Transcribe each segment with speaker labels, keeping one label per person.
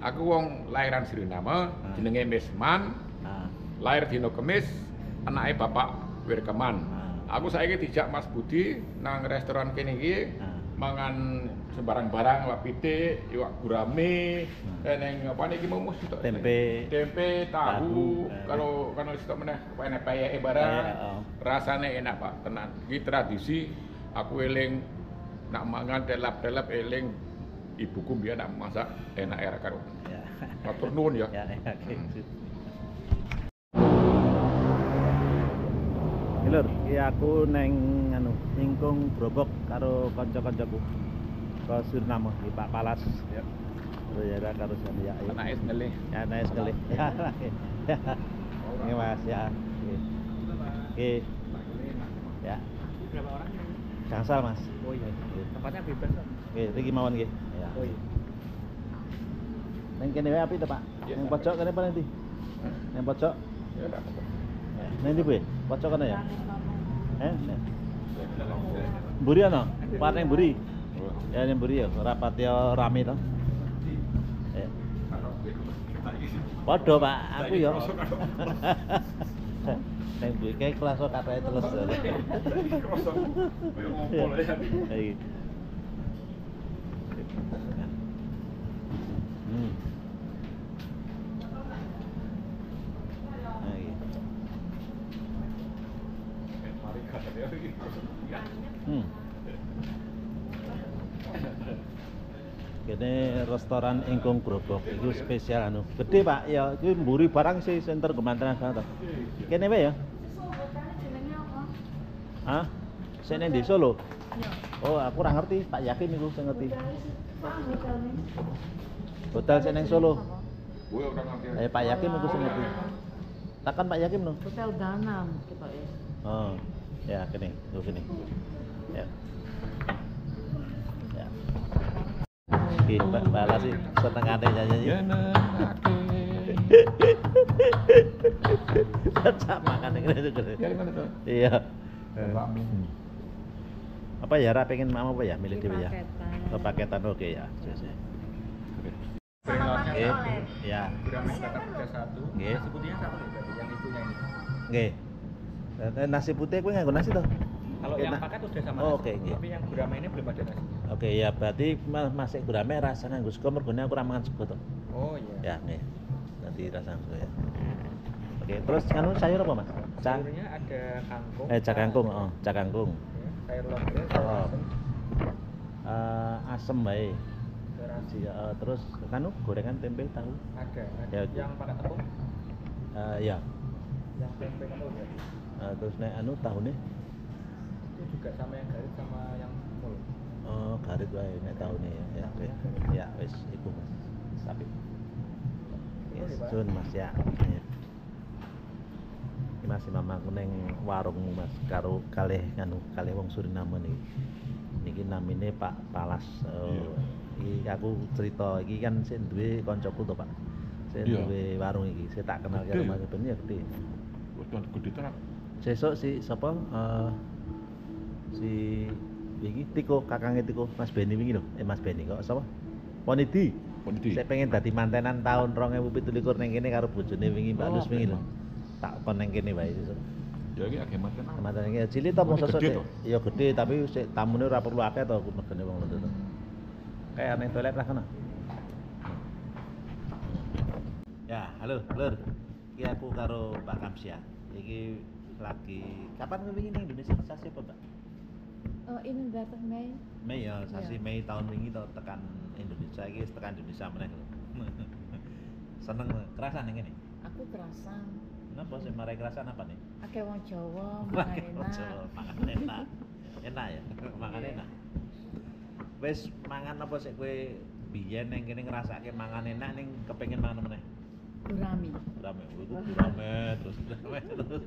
Speaker 1: Aku wong lairan Suriname, jenenge Misman. Lahir dino Kemis, anake Bapak Wirkeman. Aku saiki dijak Mas Budi nang restoran kene iki mangan sembarang barang, iwak pitik, iwak gurame, neng apa niki mau sitok tempe, tahu, kalau sitok meneh enek payeke barang. Rasane enak Pak, tenan. Iki tradisi aku eling nak mangan delap-delap eling ibuku biyen nak masak enak era karo. Matur nuwun ya.
Speaker 2: Lur, iki aku neng Ingkung Grobok karo kanca-kancaku. Ke Suriname di Pak Palas. Ya. Ya karo sami ya.
Speaker 1: Anake ngelih.
Speaker 2: Ya anake ngelih. Ya. Ini Mas ya. Oke. Ya.
Speaker 3: Berapa orang?
Speaker 2: Gangsal Mas.
Speaker 3: Oh iya. Tempatnya bebas kok.
Speaker 2: Oke, iki mawon nggih. Ya.
Speaker 3: Oh iya.
Speaker 2: Neng kene wae api to, Pak? Neng pojok kene apa nanti? Neng pojok.
Speaker 1: Ya udah.
Speaker 2: Neng ndi Bu? Pojok kene ya? Mburi ana? Pak neng mburi. Ya neng mburi ya, rapat ya rame to. Ya. Padha, Pak, aku ya. Neng mburi kae kelas kok katanya terus. Iki. Kene restoran Ingkung Grobok itu spesial anu. Gede Pak, ya iki mburi barang sih center kemantenan to. Kene wae ya. Hah? Sing nang di Solo? Oh, aku ora ngerti, Pak Yakin iku sing ngerti. Hotel sing nang Solo.
Speaker 1: Kowe ora ngerti.
Speaker 2: Pak Yakin iku sing ngerti. Takkan Pak Yakin no?
Speaker 4: Hotel Danam kita ya.
Speaker 2: Oh, ya kene, tuh kene. Ya. Ya. Oke, Mbak Bala sih senengane nyanyi.
Speaker 1: Ya nenake.
Speaker 2: Cacak makan ngene itu.
Speaker 1: Ya gimana tuh?
Speaker 2: Iya. Apa ya, Ra pengen mama apa ya milih dhewe ya? Paketan oke ya. Oke. Ya.
Speaker 3: Gurame Batak Kuda 1.
Speaker 2: Nggih.
Speaker 3: Nasi putihnya sama berarti yang ibunya ini.
Speaker 2: Nggih. Nasi putih kowe nganggo nasi toh?
Speaker 3: Kalau yang paket udah sama
Speaker 2: Oh,
Speaker 3: nasi.
Speaker 2: oke, nggih.
Speaker 3: Tapi yang gurame ini belum ada nasi.
Speaker 2: Oke, ya berarti masih gurame rasa nganggo sego mergone aku ora mangan sego toh.
Speaker 3: Oh iya.
Speaker 2: Ya, nggih. Nanti rasa sego ya. Oke, terus anu sayur apa, Mas?
Speaker 3: Sayurnya ada kangkung.
Speaker 2: Cak kangkung, oh, cak kangkung.
Speaker 3: Sayur lodeh,
Speaker 2: Oh.
Speaker 3: asem.
Speaker 2: Asem bae.
Speaker 3: Terasi.
Speaker 2: Terus anu gorengan tempe tahu.
Speaker 3: Ada.
Speaker 2: Ya,
Speaker 3: Yang pakai tepung.
Speaker 2: Ya.
Speaker 3: Yang tempe tepung ya.
Speaker 2: Terus nek anu tahune
Speaker 3: Itu juga sama yang garis sama yang full.
Speaker 2: oh garit wae nek tahune ya. Ya, oke. Ya wis iku Mas. Tapi yes, sun Mas ya. Ya. Iki masih mamaku ning warung Mas karo kalih anu kalih wong Suriname niki. Niki namine Pak Palas. Iki aku cerita iki kan sing duwe kancaku to, Pak. Sing duwe warung iki, saya tak kenal karo Mas Ben ya gede.
Speaker 1: Wis gede tenan.
Speaker 2: Sesuk si sapa si iki Tiko, kakangnya Tiko, Mas Beni wingi lho. Mas Beni kok sapa? Ponidi. Saya pengen dadi mantenan tahun 2017 ning kene karo bojone wingi Mbak Lus wingi lho. Tak kon ning kene wae sesuk.
Speaker 1: Ya iki agak mantenan.
Speaker 2: Mantenan iki cilik to mung sesuk.
Speaker 1: Gede to?
Speaker 2: Ya gede tapi sik tamune ora perlu akeh to mergane wong lho to. Kayak ning toilet lah kana. Ya, halo, Lur. Iki aku karo Pak Kamsia. Iki lagi kapan wingi ning Indonesia sasi apa, Mbak?
Speaker 4: Oh, ini datang Mei.
Speaker 2: Mei ya, sasi Mei tahun wingi to tekan Indonesia iki tekan Indonesia meneh lho. Seneng kerasan ning kene.
Speaker 4: Aku kerasan.
Speaker 2: Napa sing marai kerasan apa nih?
Speaker 4: Akeh wong Jawa, makan enak.
Speaker 2: Mangan enak. Enak ya, mangan enak. Wis mangan apa sik kowe biyen ning kene ngrasake mangan enak ning kepengin mangan meneh?
Speaker 4: Gurami.
Speaker 2: Gurame, iku gurame terus gurame terus.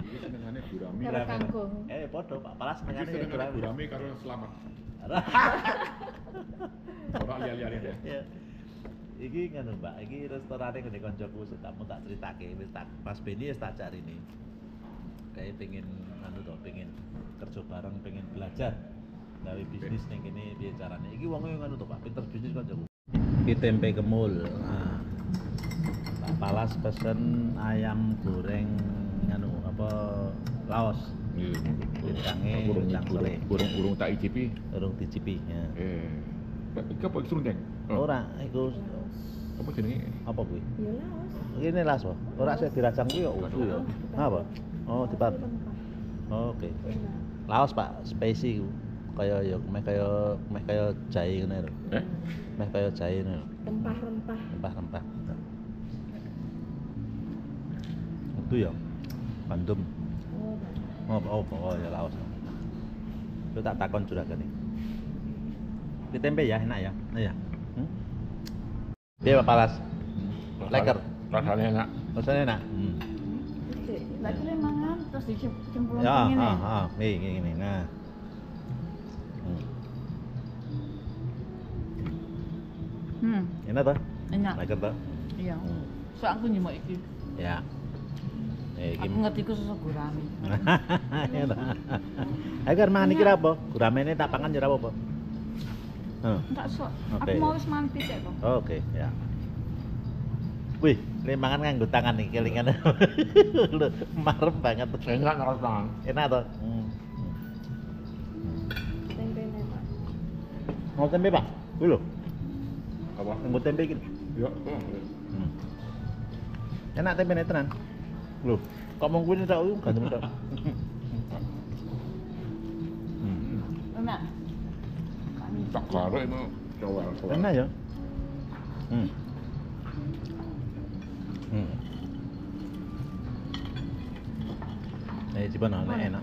Speaker 1: Iki senengane gurami.
Speaker 4: Karo kangkung.
Speaker 2: Padha Pak Palas
Speaker 1: Iki
Speaker 2: senengane
Speaker 1: senengane gurami karo selamat. Ora liya-liyane deh.
Speaker 2: Ya. Iki ngono Mbak, iki restorane ngene kancaku setamu tak critake wis tak Mas Beni wis tak jarine. Kayak pengen anu to, pengen kerja bareng, pengen belajar gawe bisnis ning kene piye carane. Iki wonge ngono to Pak, pinter bisnis kancaku. Iki tempe kemul. Nah. Pak Palas pesen ayam goreng nganu apa laos.
Speaker 1: Iya.
Speaker 2: Bintangnya bintang sore.
Speaker 1: Burung tak icipi.
Speaker 2: Urung dicipi ya.
Speaker 1: Iki apa serundeng?
Speaker 2: Ora, iku
Speaker 1: Apa jenenge?
Speaker 2: apa kuwi?
Speaker 4: Ya laos.
Speaker 2: Ini las po. Ora saya dirajang kuwi kok utuh ya. Apa? Oh, dipat. Oh, oke. Laos Pak, spesi ku. Kaya ya meh kaya jahe ngene lho. Meh kaya jahe ngene lho.
Speaker 4: Rempah-rempah.
Speaker 2: Rempah-rempah. Itu ya. Bandum. Oh, ya laos. Itu tak takon juragan nih. Di tempe ya, enak ya? Iya. Dia Pak Palas. Leker.
Speaker 1: Rasanya enak.
Speaker 2: Rasanya enak.
Speaker 4: Lagi le mangan terus dicemplung
Speaker 2: Ya,
Speaker 4: ngene.
Speaker 2: Nih. Nah. Enak toh?
Speaker 4: Enak.
Speaker 2: Leker toh?
Speaker 4: Iya. So aku nyemok iki.
Speaker 2: Ya. Iki.
Speaker 4: Aku ngerti ku susu gurami.
Speaker 2: Ya toh. Agar mangan iki apa? Guramene tak pangan ya apa?
Speaker 4: Enggak sok.
Speaker 2: Oke.
Speaker 4: Aku mau wis mangan pitik kok.
Speaker 2: Oke, ya. Wih, ini mangan nganggo tangan nih kelingan. Lho, marem banget.
Speaker 1: Enak rasanya.
Speaker 2: Enak toh?
Speaker 4: Tempene, Pak.
Speaker 2: Mau tempe, Pak? Kuwi lho,
Speaker 1: Apa?
Speaker 2: nganggo tempe iki.
Speaker 1: Ya.
Speaker 2: Enak tempene tenan. Lho, kok mung kuwi tok gandum tok.
Speaker 4: Enak.
Speaker 1: Tak karo itu cowel.
Speaker 2: Enak ya. Coba enak.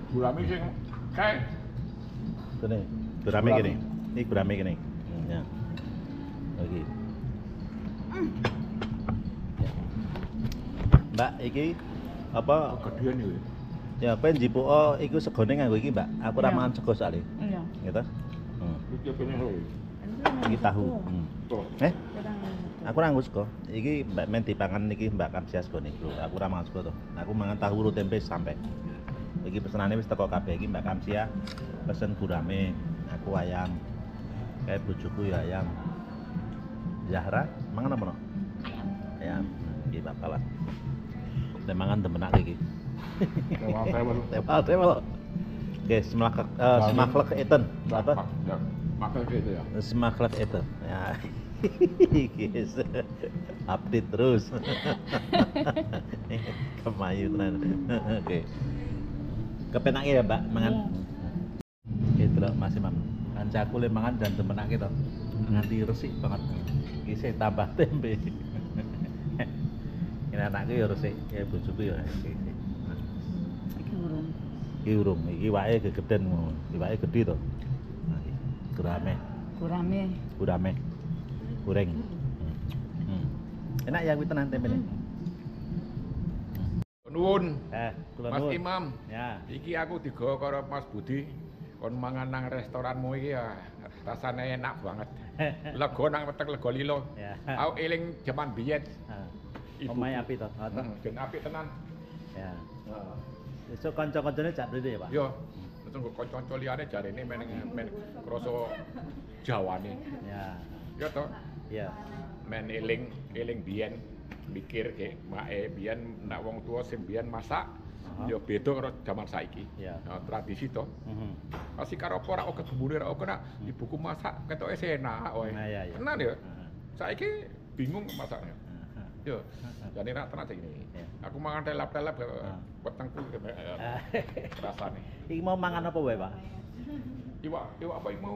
Speaker 1: Gurami sing kae.
Speaker 2: Ini gurame gini. Ini gurame gini. Ya. Lagi. Ya. Mbak, iki apa?
Speaker 1: Gedean iki.
Speaker 2: Ya, pengen jipuk iku segone nganggo iki, Mbak. Aku ora
Speaker 4: Iya.
Speaker 2: mangan sego soalé.
Speaker 4: Iya.
Speaker 2: Gitu.
Speaker 1: Iki pengen lho.
Speaker 2: Iki tahu.
Speaker 1: Tuh.
Speaker 2: Aku ora nganggo sego. Iki Mbak men dipangan iki Mbak Kamsia segone, Bro. Aku ora mangan sego to. Aku mangan tahu ro tempe sampai. Iki pesenane wis teko kabeh iki Mbak Kamsia pesen gurame, aku ayam. Kayak bojoku ya ayam. Zahra mangan apa no? Ayam. Iki Mbak Palas. Udah mangan demenak iki. Tewal. Oke, smakhlek eten. Apa?
Speaker 1: Ya, makan gitu ya.
Speaker 2: Smakhlek eten. Ya. Guys. Update terus. Kemayu tenan. Oke. Kepenake ya, Mbak, mangan. Gitu loh, masih Mam. Kancaku le mangan dan demenake to. Nganti resik banget. Iki sih tambah tempe. Ini anakku ya resik, ya bojoku ya. Iki urung, iki wae gegeden ngono. Iki wae gedhe to. Nah, iki gurame. Goreng. Enak ya kuwi tenan tempene.
Speaker 1: Nuwun.
Speaker 2: Kula
Speaker 1: Mas
Speaker 2: nuwun.
Speaker 1: Imam.
Speaker 2: Ya.
Speaker 1: Iki aku digawa karo Mas Budi. Kon mangan nang restoranmu iki ya rasane enak banget. Lega nang wetek lega lilo.
Speaker 2: Ya.
Speaker 1: Aku eling jaman biyen. Ibu.
Speaker 2: Omahe api to.
Speaker 1: Jen apik tenan.
Speaker 2: Ya. Besok kanca-kancane jak mrene ya, Pak.
Speaker 1: Yo, terus nggo kanca-kanca liyane jarene men krasa Jawane.
Speaker 2: Ya.
Speaker 1: Ya to,
Speaker 2: Iya.
Speaker 1: men eling biyen mikir ke make biyen nek wong tuwa sing biyen masak ya beda karo jaman saiki.
Speaker 2: Iya.
Speaker 1: Nah, tradisi to. Pasti karo apa ora kok gembure ora kok nek ibuku masak ketoke enak wae.
Speaker 2: Nah, iya.
Speaker 1: Tenan ya. Saiki bingung masaknya. Yo, jane rak tenan iki.
Speaker 2: Iya.
Speaker 1: Aku mangan telap-telap wetengku rasane.
Speaker 2: Iki mau mangan apa wae, Pak?
Speaker 1: Iwak apa iki mau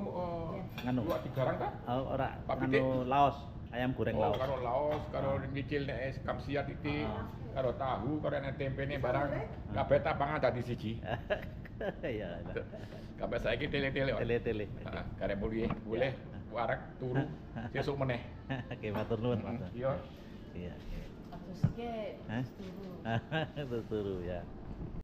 Speaker 2: Nganu.
Speaker 1: iwak digarang ta?
Speaker 2: Ora,
Speaker 1: Pak Pitik?
Speaker 2: anu laos, ayam goreng laos.
Speaker 1: Karo laos, karo nyicil nek kamsia titik, karo tahu, karo nek tempene barang kabeh tak pangan dadi siji.
Speaker 2: Iya.
Speaker 1: Kabeh saiki tele-tele.
Speaker 2: Tele-tele.
Speaker 1: Heeh, karep boleh warek turu sesuk meneh.
Speaker 2: Oke, matur nuwun, Pak.
Speaker 1: Iya.
Speaker 2: Iya.
Speaker 4: Terus iki
Speaker 2: Hah?
Speaker 4: turu.
Speaker 2: Turu ya.